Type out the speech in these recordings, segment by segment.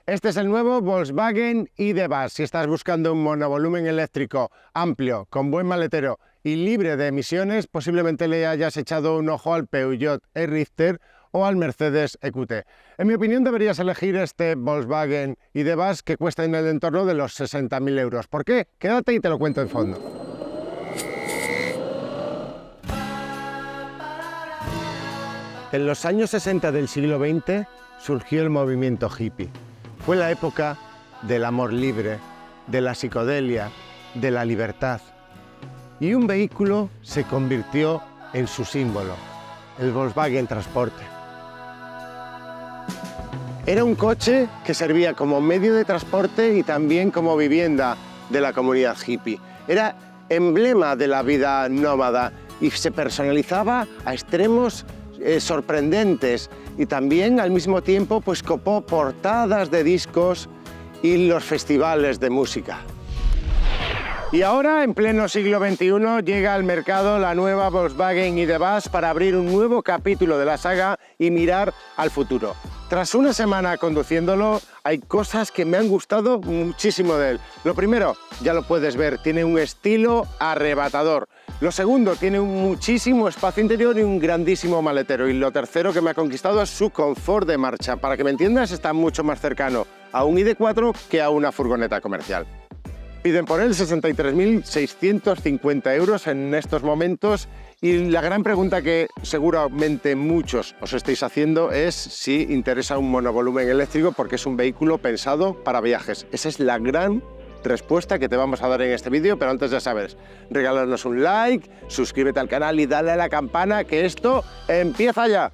Este es el nuevo Volkswagen ID.Buzz. Si estás buscando un monovolumen eléctrico amplio, con buen maletero y libre de emisiones, posiblemente le hayas echado un ojo al Peugeot e-Rifter o al Mercedes EQT. En mi opinión deberías elegir este Volkswagen ID.Buzz que cuesta en el entorno de los 60.000 euros. ¿Por qué? Quédate y te lo cuento en fondo. En los años 60 del siglo XX surgió el movimiento hippie. Fue la época del amor libre, de la psicodelia, de la libertad. Y un vehículo se convirtió en su símbolo, el Volkswagen Transporte. Era un coche que servía como medio de transporte y también como vivienda de la comunidad hippie. Era emblema de la vida nómada y se personalizaba a extremos sorprendentes, y también al mismo tiempo pues copó portadas de discos y los festivales de música. Y ahora, en pleno siglo XXI, llega al mercado la nueva Volkswagen ID.Buzz para abrir un nuevo capítulo de la saga y mirar al futuro. Tras una semana conduciéndolo, hay cosas que me han gustado muchísimo de él. Lo primero, ya lo puedes ver, tiene un estilo arrebatador. Lo segundo, tiene muchísimo espacio interior y un grandísimo maletero. Y lo tercero que me ha conquistado es su confort de marcha. Para que me entiendas, está mucho más cercano a un ID.4 que a una furgoneta comercial. Piden por él 63.650 euros en estos momentos y la gran pregunta que seguramente muchos os estáis haciendo es si interesa un monovolumen eléctrico porque es un vehículo pensado para viajes. Esa es la gran respuesta que te vamos a dar en este vídeo, pero antes ya sabes, regálanos un like, suscríbete al canal y dale a la campana que esto empieza ya.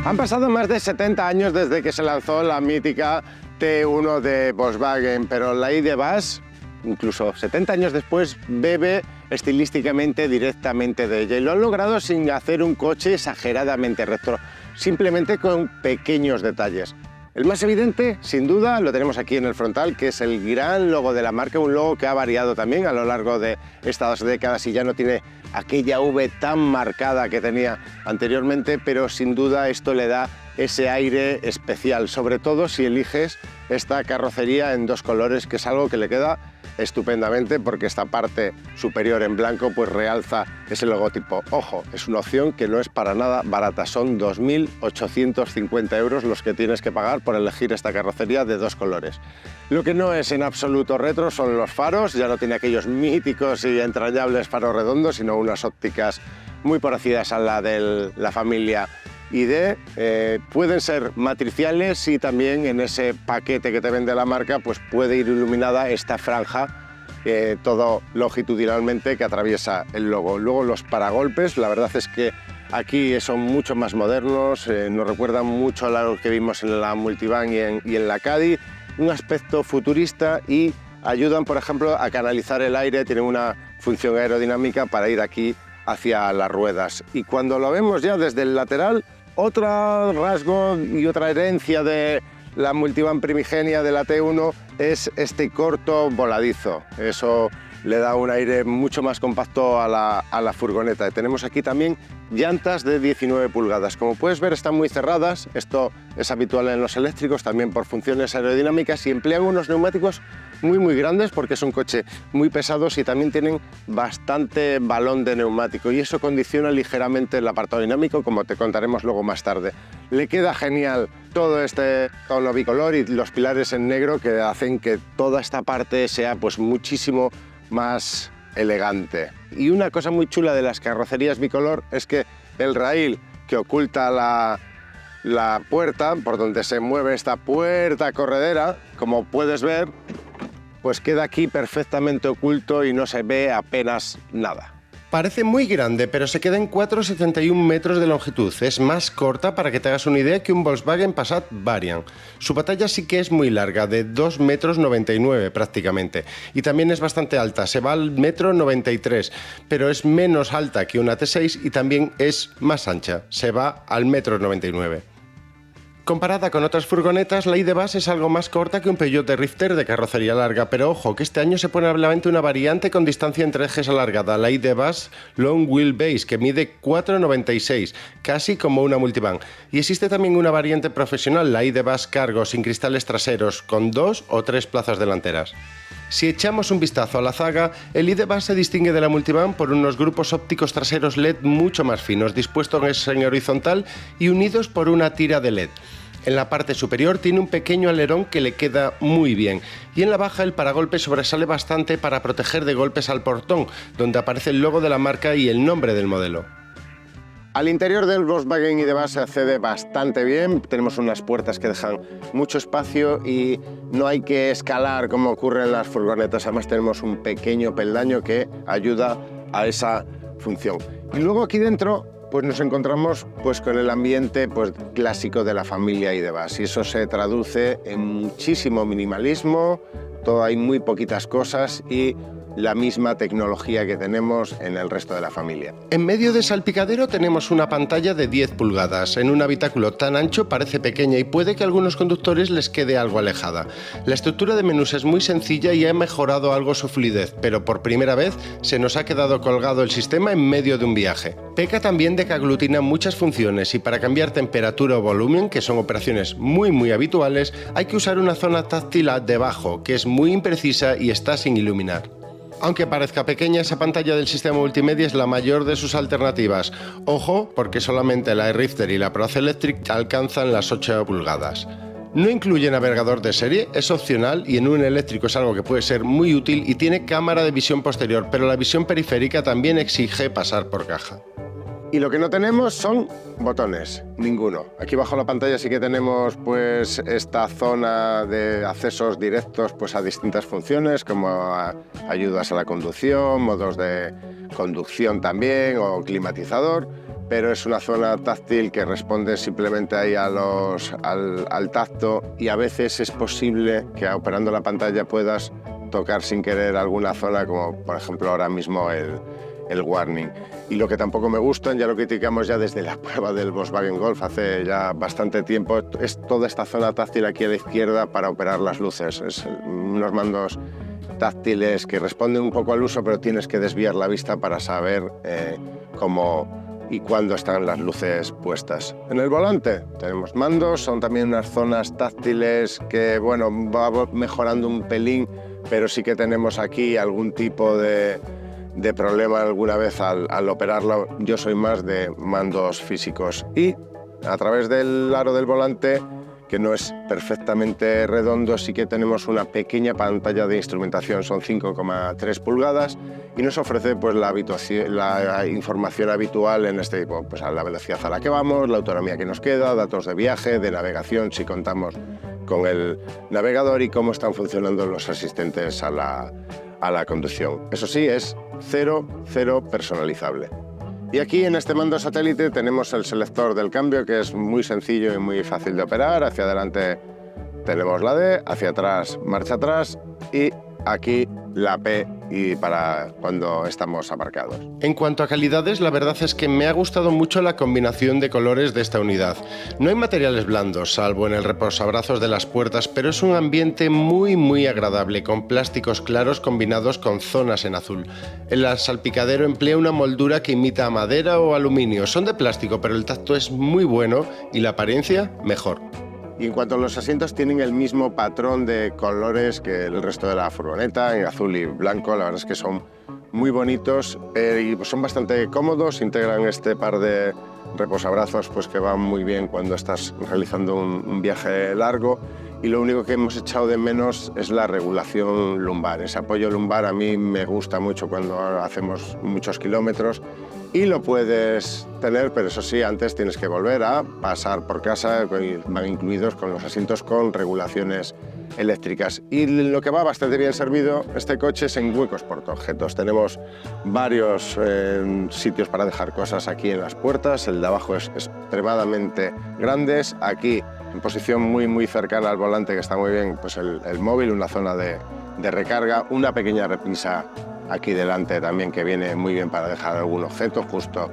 Han pasado más de 70 años desde que se lanzó la mítica T1 de Volkswagen, pero la ID.Buzz, incluso 70 años después, bebe estilísticamente directamente de ella y lo han logrado sin hacer un coche exageradamente retro, simplemente con pequeños detalles. El más evidente, sin duda, lo tenemos aquí en el frontal, que es el gran logo de la marca, un logo que ha variado también a lo largo de estas décadas y ya no tiene aquella V tan marcada que tenía anteriormente, pero sin duda esto le da ese aire especial, sobre todo si eliges esta carrocería en dos colores, que es algo que le queda estupendamente porque esta parte superior en blanco pues realza ese logotipo. Ojo, es una opción que no es para nada barata, son 2.850 euros los que tienes que pagar por elegir esta carrocería de dos colores. Lo que no es en absoluto retro son los faros, ya no tiene aquellos míticos y entrañables faros redondos, sino unas ópticas muy parecidas a la de la familia ID. Pueden ser matriciales y también en ese paquete que te vende la marca pues puede ir iluminada esta franja todo longitudinalmente que atraviesa el logo. Luego los paragolpes, la verdad es que aquí son mucho más modernos, nos recuerdan mucho a lo que vimos en la Multivan y en la Caddy, un aspecto futurista y ayudan por ejemplo a canalizar el aire, tienen una función aerodinámica para ir aquí hacia las ruedas. Y cuando lo vemos ya desde el lateral, otro rasgo y otra herencia de la Multivan primigenia de la T1 es este corto voladizo. Eso le da un aire mucho más compacto a la furgoneta. Tenemos aquí también llantas de 19 pulgadas. Como puedes ver, están muy cerradas. Esto es habitual en los eléctricos también por funciones aerodinámicas y emplean unos neumáticos muy grandes porque es un coche muy pesados y también tienen bastante balón de neumático y eso condiciona ligeramente el apartado dinámico, como te contaremos luego más tarde. Le queda genial todo este tono bicolor y los pilares en negro que hacen que toda esta parte sea pues muchísimo más elegante. Y una cosa muy chula de las carrocerías bicolor es que el raíl que oculta la puerta, por donde se mueve esta puerta corredera, como puedes ver, pues queda aquí perfectamente oculto y no se ve apenas nada. Parece muy grande, pero se queda en 4,71 metros de longitud. Es más corta, para que te hagas una idea, que un Volkswagen Passat Variant. Su pantalla sí que es muy larga, de 2,99 metros prácticamente. Y también es bastante alta, se va al 1,93 m, pero es menos alta que una T6 y también es más ancha, se va al 1,99 m. Comparada con otras furgonetas, la ID.Buzz es algo más corta que un Peugeot de Rifter de carrocería larga, pero ojo, que este año se pone a la venta una variante con distancia entre ejes alargada, la ID.Buzz Long Wheelbase, que mide 4,96, casi como una multivan. Y existe también una variante profesional, la ID.Buzz Cargo, sin cristales traseros, con 2 o 3 plazas delanteras. Si echamos un vistazo a la zaga, el ID.Buzz se distingue de la multivan por unos grupos ópticos traseros LED mucho más finos, dispuestos en horizontal y unidos por una tira de LED. En la parte superior tiene un pequeño alerón que le queda muy bien, y en la baja el paragolpes sobresale bastante para proteger de golpes al portón, donde aparece el logo de la marca y el nombre del modelo. Al interior del Volkswagen ID.Buzz se accede bastante bien, tenemos unas puertas que dejan mucho espacio y no hay que escalar como ocurre en las furgonetas, además tenemos un pequeño peldaño que ayuda a esa función. Y luego aquí dentro pues nos encontramos pues con el ambiente pues clásico de la familia ID.Buzz y eso se traduce en muchísimo minimalismo, hay muy poquitas cosas y la misma tecnología que tenemos en el resto de la familia. En medio de salpicadero tenemos una pantalla de 10 pulgadas. En un habitáculo tan ancho parece pequeña y puede que a algunos conductores les quede algo alejada. La estructura de menús es muy sencilla y ha mejorado algo su fluidez, pero por primera vez se nos ha quedado colgado el sistema en medio de un viaje. Peca también de que aglutina muchas funciones y para cambiar temperatura o volumen, que son operaciones muy habituales, hay que usar una zona táctil debajo, que es muy imprecisa y está sin iluminar. Aunque parezca pequeña, esa pantalla del sistema multimedia es la mayor de sus alternativas. Ojo, porque solamente la Rifter y la Proace Electric alcanzan las 8 pulgadas. No incluye navegador de serie, es opcional y en un eléctrico es algo que puede ser muy útil y tiene cámara de visión posterior, pero la visión periférica también exige pasar por caja. Y lo que no tenemos son botones, ninguno. Aquí bajo la pantalla sí que tenemos pues esta zona de accesos directos pues a distintas funciones como ayudas a la conducción, modos de conducción también o climatizador, pero es una zona táctil que responde simplemente ahí al tacto y a veces es posible que operando la pantalla puedas tocar sin querer alguna zona como por ejemplo ahora mismo el warning. Y lo que tampoco me gustan, ya lo criticamos ya desde la prueba del Volkswagen Golf hace ya bastante tiempo, es toda esta zona táctil aquí a la izquierda para operar las luces. Es unos mandos táctiles que responden un poco al uso, pero tienes que desviar la vista para saber cómo y cuándo están las luces puestas. En el volante tenemos mandos, son también unas zonas táctiles que bueno, va mejorando un pelín, pero sí que tenemos aquí algún tipo de problema alguna vez al operarlo. Yo soy más de mandos físicos y a través del aro del volante, que no es perfectamente redondo, sí que tenemos una pequeña pantalla de instrumentación, son 5,3 pulgadas y nos ofrece pues la información habitual en este tipo, pues a la velocidad a la que vamos, la autonomía que nos queda, datos de viaje, de navegación si contamos con el navegador y cómo están funcionando los asistentes a la conducción. Eso sí, es cero personalizable. Y aquí en este mando satélite tenemos el selector del cambio que es muy sencillo y muy fácil de operar. Hacia adelante tenemos la D, hacia atrás marcha atrás y aquí la P y para cuando estamos aparcados. En cuanto a calidades, la verdad es que me ha gustado mucho la combinación de colores de esta unidad. No hay materiales blandos, salvo en el reposabrazos de las puertas, pero es un ambiente muy agradable, con plásticos claros combinados con zonas en azul. El salpicadero emplea una moldura que imita a madera o aluminio. Son de plástico, pero el tacto es muy bueno y la apariencia mejor. Y en cuanto a los asientos, tienen el mismo patrón de colores que el resto de la furgoneta, en azul y blanco. La verdad es que son muy bonitos y son bastante cómodos. Integran este par de reposabrazos pues, que van muy bien cuando estás realizando un viaje largo. Y lo único que hemos echado de menos es la regulación lumbar. Ese apoyo lumbar a mí me gusta mucho cuando hacemos muchos kilómetros y lo puedes tener, pero eso sí, antes tienes que volver a pasar por casa, van incluidos con los asientos con regulaciones eléctricas. Y lo que va bastante bien servido este coche es en huecos portaobjetos. Tenemos varios sitios para dejar cosas aquí en las puertas, el de abajo es extremadamente grande, aquí en posición muy cercana al volante, que está muy bien, pues el móvil, una zona de recarga, una pequeña repisa aquí delante también que viene muy bien para dejar algún objeto justo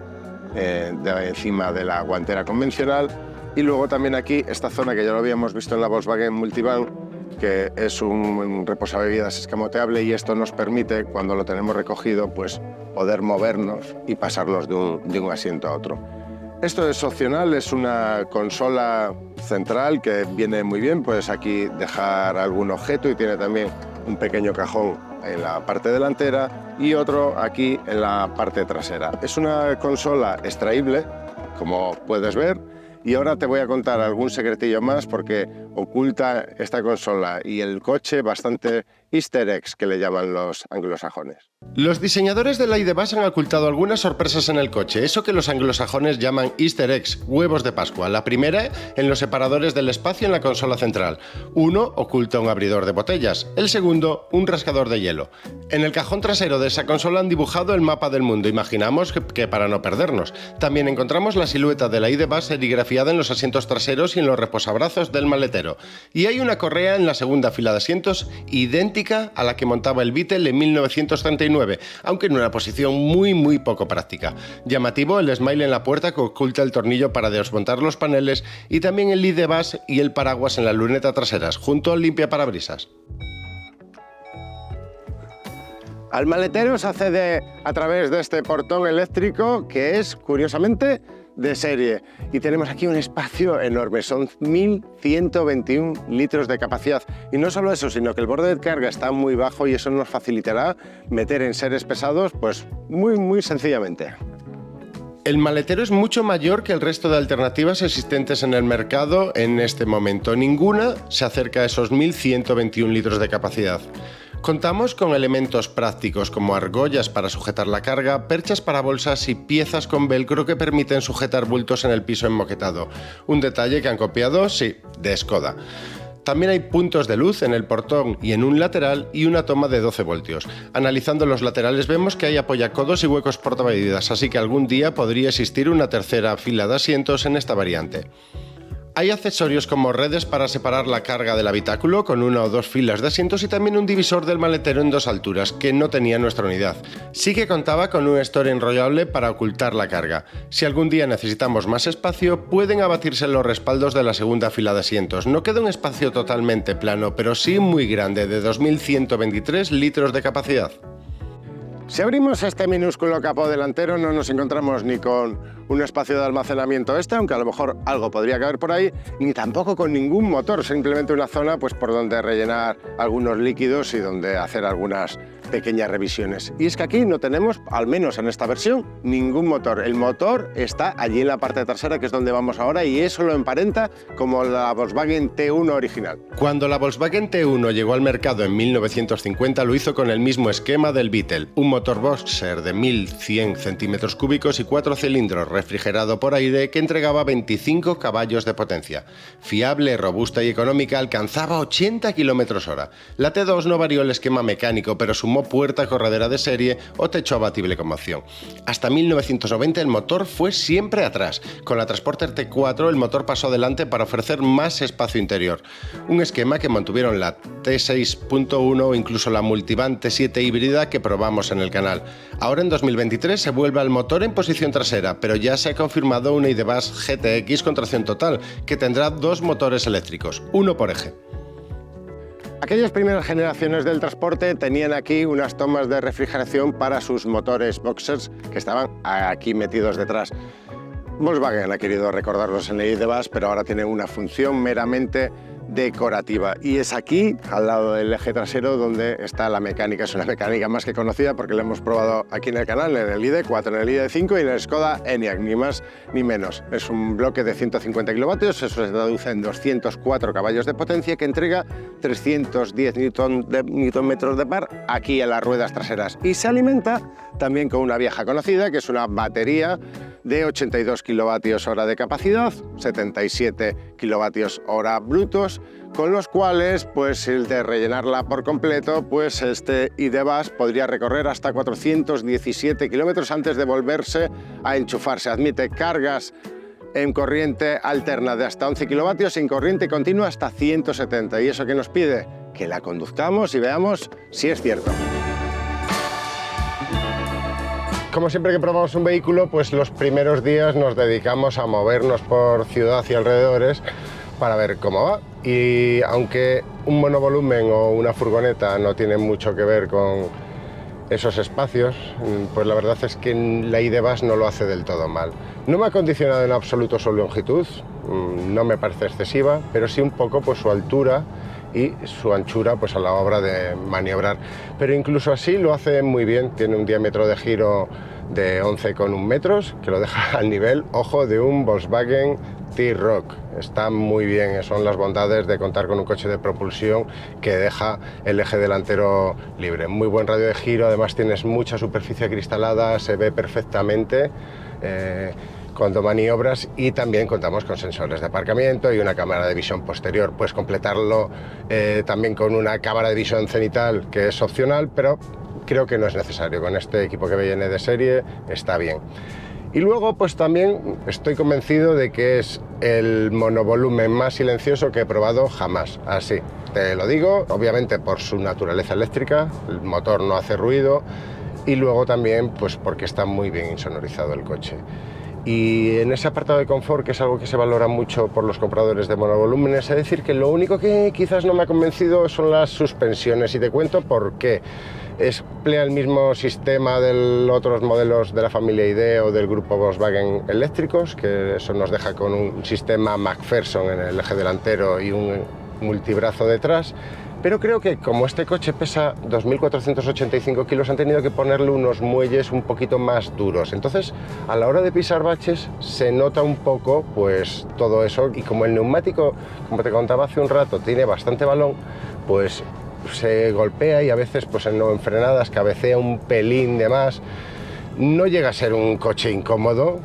encima de la guantera convencional Y luego también aquí esta zona que ya lo habíamos visto en la Volkswagen Multivan, que es un reposabebidas escamoteable, y esto nos permite, cuando lo tenemos recogido, pues poder movernos y pasarnos de un asiento a otro. Esto es opcional, es una consola central que viene muy bien, puedes aquí dejar algún objeto y tiene también un pequeño cajón en la parte delantera y otro aquí en la parte trasera. Es una consola extraíble, como puedes ver, y ahora te voy a contar algún secretillo más porque oculta esta consola y el coche bastante easter eggs, que le llaman los anglosajones. Los diseñadores de la ID.Buzz han ocultado algunas sorpresas en el coche, eso que los anglosajones llaman easter eggs, huevos de Pascua. La primera, en los separadores del espacio en la consola central. Uno oculta un abridor de botellas, el segundo, un rascador de hielo. En el cajón trasero de esa consola han dibujado el mapa del mundo, imaginamos que para no perdernos. También encontramos la silueta de la ID.Buzz serigrafiada en los asientos traseros y en los reposabrazos del maletero. Y hay una correa en la segunda fila de asientos idéntica a la que montaba el Beetle en 1939, aunque en una posición muy poco práctica. Llamativo el smile en la puerta que oculta el tornillo para desmontar los paneles, y también el ID.Buzz y el paraguas en la luneta traseras, junto al limpiaparabrisas. Al maletero se accede a través de este portón eléctrico que es, curiosamente, de serie. Y tenemos aquí un espacio enorme, son 1.121 litros de capacidad. Y no solo eso, sino que el borde de carga está muy bajo y eso nos facilitará meter enseres pesados pues muy sencillamente. El maletero es mucho mayor que el resto de alternativas existentes en el mercado en este momento. Ninguna se acerca a esos 1.121 litros de capacidad. Contamos con elementos prácticos como argollas para sujetar la carga, perchas para bolsas y piezas con velcro que permiten sujetar bultos en el piso enmoquetado. Un detalle que han copiado, sí, de Skoda. También hay puntos de luz en el portón y en un lateral y una toma de 12 voltios. Analizando los laterales vemos que hay apoyacodos y huecos portabebidas, así que algún día podría existir una tercera fila de asientos en esta variante. Hay accesorios como redes para separar la carga del habitáculo con una o dos filas de asientos y también un divisor del maletero en dos alturas, que no tenía nuestra unidad. Sí que contaba con un store enrollable para ocultar la carga. Si algún día necesitamos más espacio, pueden abatirse los respaldos de la segunda fila de asientos. No queda un espacio totalmente plano, pero sí muy grande, de 2.123 litros de capacidad. Si abrimos este minúsculo capó delantero no nos encontramos ni con un espacio de almacenamiento aunque a lo mejor algo podría caber por ahí, ni tampoco con ningún motor, simplemente una zona pues por donde rellenar algunos líquidos y donde hacer algunas pequeñas revisiones. Y es que aquí no tenemos, al menos en esta versión, ningún motor. El motor está allí en la parte trasera, que es donde vamos ahora, y eso lo emparenta como la Volkswagen T1 original. Cuando la Volkswagen T1 llegó al mercado en 1950 lo hizo con el mismo esquema del Beetle, un motor Boxer de 1.100 centímetros cúbicos y 4 cilindros, refrigerado por aire, que entregaba 25 caballos de potencia. Fiable, robusta y económica, alcanzaba 80 km/h. La T2 no varió el esquema mecánico, pero sumó puerta corredera de serie o techo abatible con moción. Hasta 1990 el motor fue siempre atrás. Con la Transporter T4 el motor pasó adelante para ofrecer más espacio interior. Un esquema que mantuvieron la T6.1 o incluso la Multivan T7 híbrida que probamos en el canal. Ahora en 2023 se vuelve al motor en posición trasera, pero ya se ha confirmado una ID.Buzz GTX con tracción total, que tendrá dos motores eléctricos, uno por eje. Aquellas primeras generaciones del transporte tenían aquí unas tomas de refrigeración para sus motores Boxers que estaban aquí metidos detrás. Volkswagen ha querido recordarlos en la ID.Buzz, pero ahora tiene una función meramente decorativa, y es aquí, al lado del eje trasero, donde está la mecánica. Es una mecánica más que conocida porque la hemos probado aquí en el canal, en el ID.4, en el ID.5 y en el Skoda Enyaq, ni más ni menos. Es un bloque de 150 kilovatios, eso se traduce en 204 caballos de potencia, que entrega 310 Nm de par aquí en las ruedas traseras, y se alimenta también con una vieja conocida, que es una batería de 82 kWh de capacidad, 77 kWh brutos, con los cuales, pues el de rellenarla por completo, pues este ID.Buzz podría recorrer hasta 417 kilómetros antes de volverse a enchufarse. Admite cargas en corriente alterna de hasta 11 kilovatios y en corriente continua hasta 170. ¿Y eso qué nos pide? Que la conduzcamos y veamos si es cierto. Como siempre que probamos un vehículo, pues los primeros días nos dedicamos a movernos por ciudad y alrededores para ver cómo va. Y aunque un monovolumen o una furgoneta no tienen mucho que ver con esos espacios, pues la verdad es que la ID. Buzz no lo hace del todo mal. No me ha condicionado en absoluto su longitud, no me parece excesiva, pero sí un poco pues su altura y su anchura pues a la hora de maniobrar. Pero incluso así lo hace muy bien, tiene un diámetro de giro de 11,1 metros, que lo deja al nivel, ojo, de un Volkswagen T-Roc. Está muy bien, son las bondades de contar con un coche de propulsión que deja el eje delantero libre. Muy buen radio de giro, además tienes mucha superficie acristalada, se ve perfectamente cuando maniobras, y también contamos con sensores de aparcamiento y una cámara de visión posterior. Puedes completarlo también con una cámara de visión cenital, que es opcional, pero creo que no es necesario. Con este equipo que viene de serie está bien. Y luego pues también estoy convencido de que es el monovolumen más silencioso que he probado jamás. Así te lo digo, obviamente por su naturaleza eléctrica, el motor no hace ruido, y luego también pues porque está muy bien insonorizado el coche. Y en ese apartado de confort, que es algo que se valora mucho por los compradores de monovolúmenes, es decir, que lo único que quizás no me ha convencido son las suspensiones, y te cuento por qué. Emplea el mismo sistema de otros modelos de la familia ID o del grupo Volkswagen eléctricos, que eso nos deja con un sistema McPherson en el eje delantero y un multibrazo detrás. Pero creo que como este coche pesa 2.485 kilos, han tenido que ponerle unos muelles un poquito más duros. Entonces, a la hora de pisar baches, se nota un poco pues todo eso. Y como el neumático, como te contaba hace un rato, tiene bastante balón, pues se golpea y a veces pues en frenadas cabecea un pelín de más. No llega a ser un coche incómodo,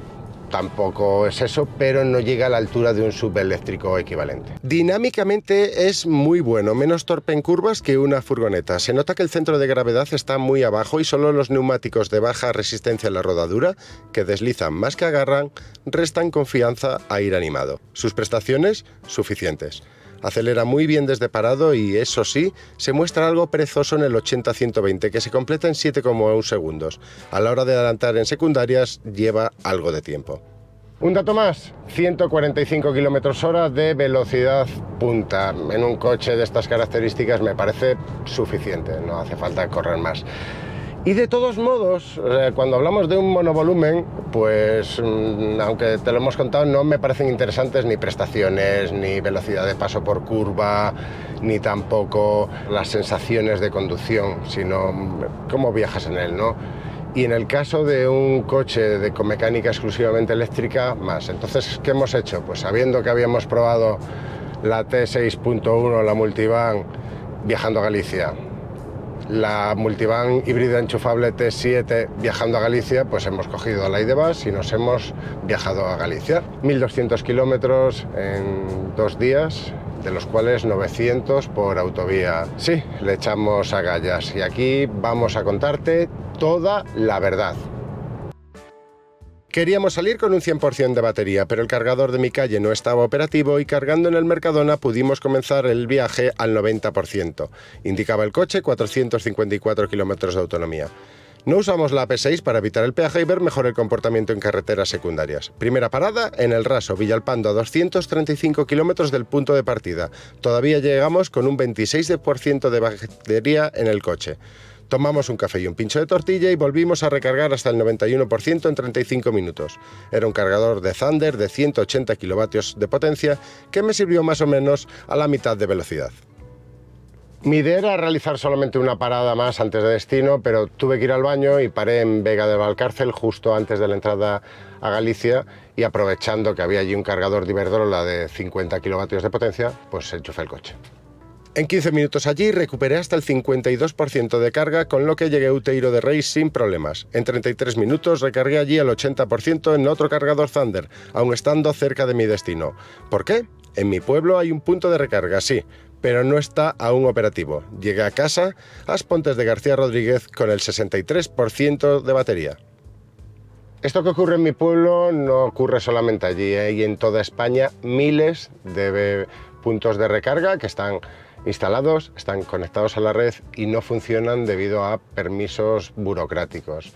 tampoco es eso, pero no llega a la altura de un SUV eléctrico equivalente. Dinámicamente es muy bueno, menos torpe en curvas que una furgoneta. Se nota que el centro de gravedad está muy abajo y solo los neumáticos de baja resistencia a la rodadura, que deslizan más que agarran, restan confianza a ir animado. Sus prestaciones, suficientes. Acelera muy bien desde parado y, eso sí, se muestra algo perezoso en el 80-120, que se completa en 7,1 segundos. A la hora de adelantar en secundarias, lleva algo de tiempo. Un dato más, 145 km/h de velocidad punta. En un coche de estas características me parece suficiente, no hace falta correr más. Y de todos modos, cuando hablamos de un monovolumen, pues aunque te lo hemos contado, no me parecen interesantes ni prestaciones, ni velocidad de paso por curva, ni tampoco las sensaciones de conducción, sino cómo viajas en él, ¿no? Y en el caso de un coche con mecánica exclusivamente eléctrica, más. Entonces, ¿qué hemos hecho? Pues sabiendo que habíamos probado la T6.1, la multivan, viajando a Galicia, la multivan híbrida enchufable T7 viajando a Galicia, pues hemos cogido la ID. Buzz y nos hemos viajado a Galicia. 1.200 kilómetros en 2 días, de los cuales 900 por autovía. Sí, le echamos agallas y aquí vamos a contarte toda la verdad. Queríamos salir con un 100% de batería, pero el cargador de mi calle no estaba operativo y cargando en el Mercadona pudimos comenzar el viaje al 90%. Indicaba el coche 454 kilómetros de autonomía. No usamos la AP6 para evitar el peaje y ver mejor el comportamiento en carreteras secundarias. Primera parada en El Raso, Villalpando, a 235 kilómetros del punto de partida. Todavía llegamos con un 26% de batería en el coche. Tomamos un café y un pincho de tortilla y volvimos a recargar hasta el 91% en 35 minutos. Era un cargador de Thunder de 180 kilovatios de potencia que me sirvió más o menos a la mitad de velocidad. Mi idea era realizar solamente una parada más antes de destino, pero tuve que ir al baño y paré en Vega de Valcárcel justo antes de la entrada a Galicia, y aprovechando que había allí un cargador de Iberdrola de 50 kilovatios de potencia, pues enchufé el coche. En 15 minutos allí recuperé hasta el 52% de carga, con lo que llegué a Outeiro de Reis sin problemas. En 33 minutos recargué allí el 80% en otro cargador Thunder, aun estando cerca de mi destino. ¿Por qué? En mi pueblo hay un punto de recarga, sí, pero no está aún operativo. Llegué a casa, a Aspontes de García Rodríguez, con el 63% de batería. Esto que ocurre en mi pueblo no ocurre solamente allí, y en toda España miles de puntos de recarga que están instalados, están conectados a la red y no funcionan debido a permisos burocráticos.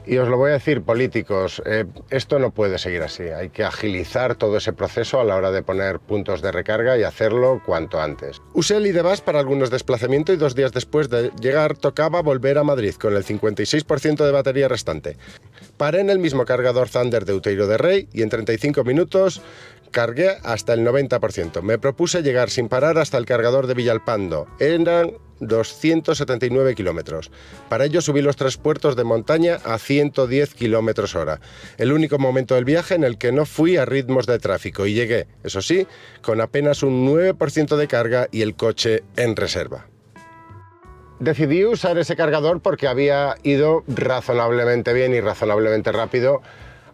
Y os lo voy a decir, políticos, esto no puede seguir así. Hay que agilizar todo ese proceso a la hora de poner puntos de recarga y hacerlo cuanto antes. Usé el ID.Bus para algunos desplazamientos y 2 días después de llegar tocaba volver a Madrid con el 56% de batería restante. Paré en el mismo cargador Thunder de Outeiro de Rey y en 35 minutos cargué hasta el 90%. Me propuse llegar sin parar hasta el cargador de Villalpando. Eran 279 kilómetros. Para ello subí los 3 puertos de montaña a 110 kilómetros hora. El único momento del viaje en el que no fui a ritmos de tráfico y llegué, eso sí, con apenas un 9% de carga y el coche en reserva. Decidí usar ese cargador porque había ido razonablemente bien y razonablemente rápido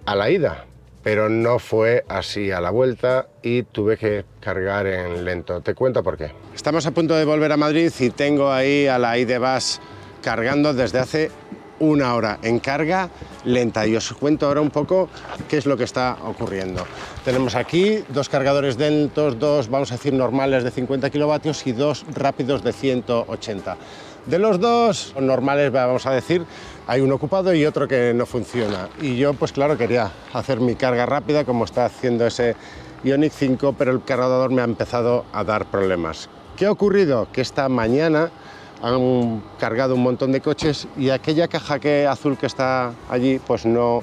a la ida, pero no fue así a la vuelta y tuve que cargar en lento. Te cuento por qué. Estamos a punto de volver a Madrid y tengo ahí a la ID.Bus cargando desde hace 1 hora en carga lenta y os cuento ahora un poco qué es lo que está ocurriendo. Tenemos aquí 2 cargadores lentos, 2 vamos a decir normales de 50 kilovatios y 2 rápidos de 180. De los 2 normales, vamos a decir, hay uno ocupado y otro que no funciona. Y yo, pues claro, quería hacer mi carga rápida, como está haciendo ese Ioniq 5, pero el cargador me ha empezado a dar problemas. ¿Qué ha ocurrido? Que esta mañana han cargado un montón de coches y aquella caja azul que está allí, pues no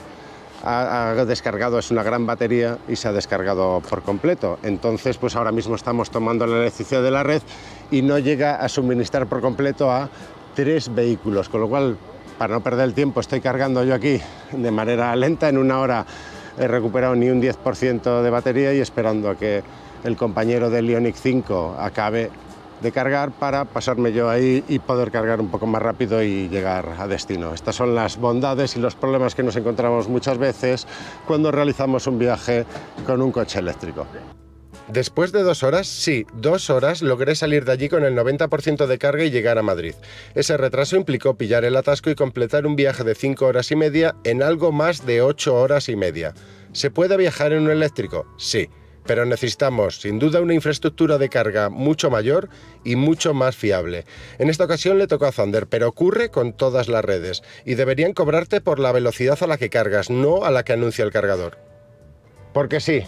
ha descargado, es una gran batería y se ha descargado por completo. Entonces, pues ahora mismo estamos tomando la electricidad de la red y no llega a suministrar por completo a 3 vehículos, con lo cual, para no perder el tiempo, estoy cargando yo aquí de manera lenta. En 1 hora he recuperado ni un 10% de batería y esperando a que el compañero del Ioniq 5 acabe de cargar para pasarme yo ahí y poder cargar un poco más rápido y llegar a destino. Estas son las bondades y los problemas que nos encontramos muchas veces cuando realizamos un viaje con un coche eléctrico. Después de 2 horas, sí, 2 horas, logré salir de allí con el 90% de carga y llegar a Madrid. Ese retraso implicó pillar el atasco y completar un viaje de 5 horas y media en algo más de 8 horas y media. ¿Se puede viajar en un eléctrico? Sí, pero necesitamos, sin duda, una infraestructura de carga mucho mayor y mucho más fiable. En esta ocasión le tocó a Thunder, pero ocurre con todas las redes y deberían cobrarte por la velocidad a la que cargas, no a la que anuncia el cargador. Porque sí.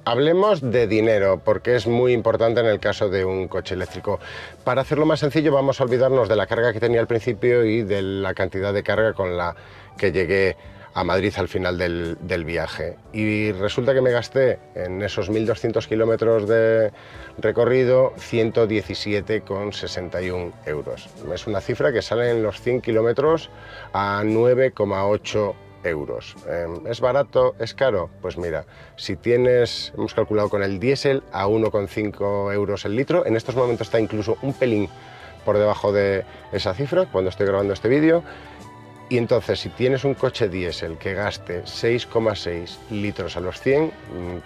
Hablemos de dinero, porque es muy importante en el caso de un coche eléctrico. Para hacerlo más sencillo, vamos a olvidarnos de la carga que tenía al principio y de la cantidad de carga con la que llegué a Madrid al final del viaje. Y resulta que me gasté en esos 1.200 kilómetros de recorrido 117,61 euros. Es una cifra que sale en los 100 kilómetros a 9,8 euros. ¿Es barato? ¿Es caro? Pues mira, si tienes, hemos calculado con el diésel a 1,5 euros el litro, en estos momentos está incluso un pelín por debajo de esa cifra cuando estoy grabando este vídeo. Y entonces, si tienes un coche diésel que gaste 6,6 litros a los 100,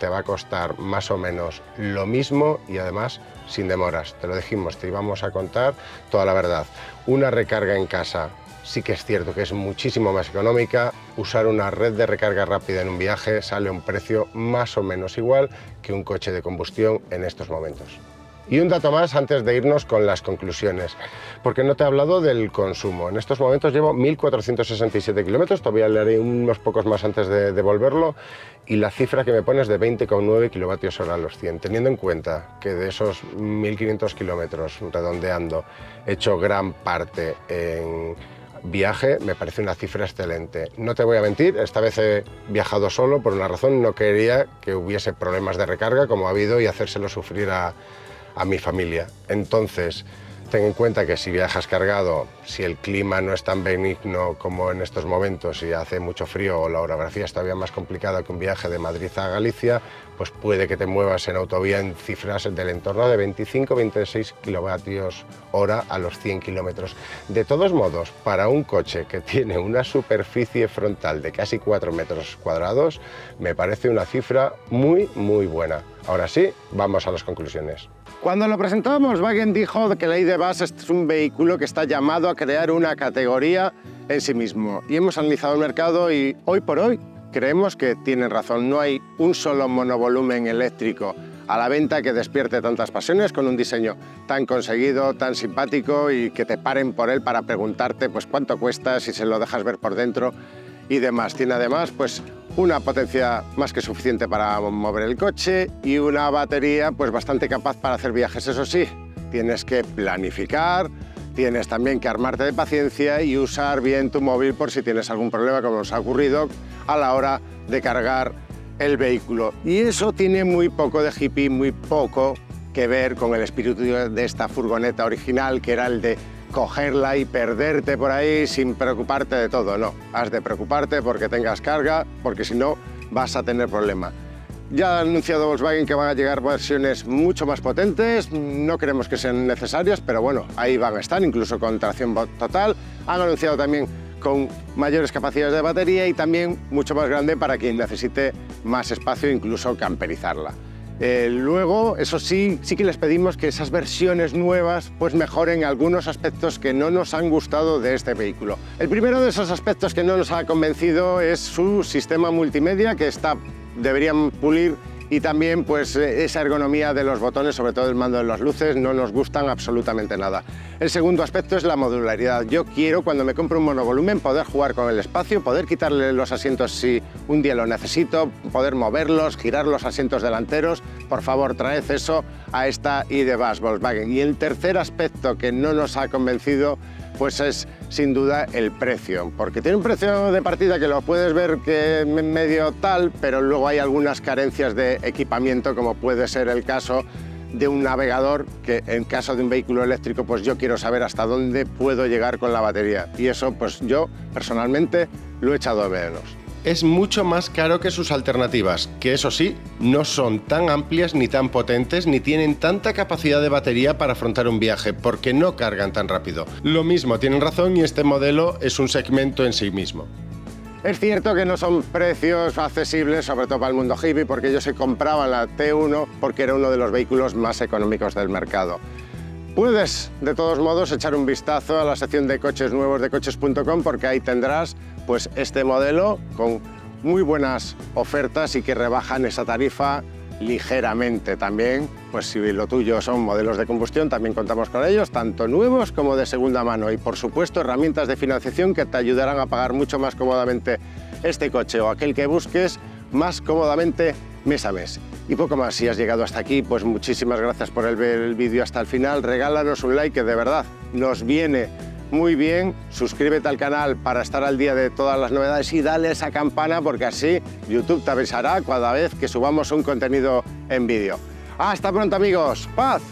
te va a costar más o menos lo mismo y además sin demoras. Te lo dijimos, te íbamos a contar toda la verdad. Una recarga en casa sí que es cierto que es muchísimo más económica. Usar una red de recarga rápida en un viaje sale a un precio más o menos igual que un coche de combustión en estos momentos. Y un dato más antes de irnos con las conclusiones, porque no te he hablado del consumo. En estos momentos llevo 1.467 kilómetros, todavía le haré unos pocos más antes de devolverlo, y la cifra que me pone es de 20,9 kilovatios hora a los 100, teniendo en cuenta que de esos 1.500 kilómetros, redondeando, he hecho gran parte en viaje, me parece una cifra excelente. No te voy a mentir, esta vez he viajado solo por una razón, no quería que hubiese problemas de recarga como ha habido y hacérselo sufrir a mi familia. Entonces, ten en cuenta que si viajas cargado, si el clima no es tan benigno como en estos momentos y hace mucho frío o la orografía es todavía más complicada que un viaje de Madrid a Galicia, pues puede que te muevas en autovía en cifras del entorno de 25-26 kilovatios hora a los 100 kilómetros. De todos modos, para un coche que tiene una superficie frontal de casi 4 metros cuadrados, me parece una cifra muy buena. Ahora sí, vamos a las conclusiones. Cuando lo presentó, Volkswagen dijo que la ID.Bus es un vehículo que está llamado a crear una categoría en sí mismo. Y hemos analizado el mercado y hoy por hoy creemos que tienen razón. No hay un solo monovolumen eléctrico a la venta que despierte tantas pasiones con un diseño tan conseguido, tan simpático y que te paren por él para preguntarte pues cuánto cuesta, si se lo dejas ver por dentro y demás. Tiene además pues una potencia más que suficiente para mover el coche y una batería pues bastante capaz para hacer viajes. Eso sí, tienes que planificar, tienes también que armarte de paciencia y usar bien tu móvil por si tienes algún problema, como nos ha ocurrido a la hora de cargar el vehículo. Y eso tiene muy poco de hippie, muy poco que ver con el espíritu de esta furgoneta original, que era el de cogerla y perderte por ahí sin preocuparte de todo. No, has de preocuparte porque tengas carga, porque si no vas a tener problemas. Ya ha anunciado Volkswagen que van a llegar versiones mucho más potentes, no creemos que sean necesarias, pero bueno, ahí van a estar, incluso con tracción total. Han anunciado también con mayores capacidades de batería y también mucho más grande para quien necesite más espacio, incluso camperizarla. Luego, eso sí que les pedimos que esas versiones nuevas pues mejoren algunos aspectos que no nos han gustado de este vehículo. El primero de esos aspectos que no nos ha convencido es su sistema multimedia, que deberían pulir, y también pues esa ergonomía de los botones, sobre todo el mando de las luces, no nos gustan absolutamente nada. El segundo aspecto es la modularidad. Yo quiero, cuando me compro un monovolumen, poder jugar con el espacio, poder quitarle los asientos si un día lo necesito, poder moverlos, girar los asientos delanteros. Por favor, traed eso a esta ID.Buzz Volkswagen. Y el tercer aspecto que no nos ha convencido pues es sin duda el precio, porque tiene un precio de partida que lo puedes ver que medio tal, pero luego hay algunas carencias de equipamiento, como puede ser el caso de un navegador, que en caso de un vehículo eléctrico pues yo quiero saber hasta dónde puedo llegar con la batería, y eso pues yo personalmente lo he echado de menos. Es mucho más caro que sus alternativas, que eso sí, no son tan amplias ni tan potentes ni tienen tanta capacidad de batería para afrontar un viaje, porque no cargan tan rápido. Lo mismo, tienen razón, y este modelo es un segmento en sí mismo. Es cierto que no son precios accesibles, sobre todo para el mundo hippie, porque ellos se compraban la T1 porque era uno de los vehículos más económicos del mercado. Puedes, de todos modos, echar un vistazo a la sección de coches nuevos de coches.com, porque ahí tendrás pues este modelo con muy buenas ofertas y que rebajan esa tarifa ligeramente. También, pues si lo tuyo son modelos de combustión, también contamos con ellos, tanto nuevos como de segunda mano. Y por supuesto, herramientas de financiación que te ayudarán a pagar mucho más cómodamente este coche o aquel que busques más cómodamente mes a mes. Y poco más. Si has llegado hasta aquí, pues muchísimas gracias por ver el vídeo hasta el final. Regálanos un like, que de verdad nos viene muy bien. Suscríbete al canal para estar al día de todas las novedades y dale esa campana, porque así YouTube te avisará cada vez que subamos un contenido en vídeo. ¡Hasta pronto, amigos! ¡Paz!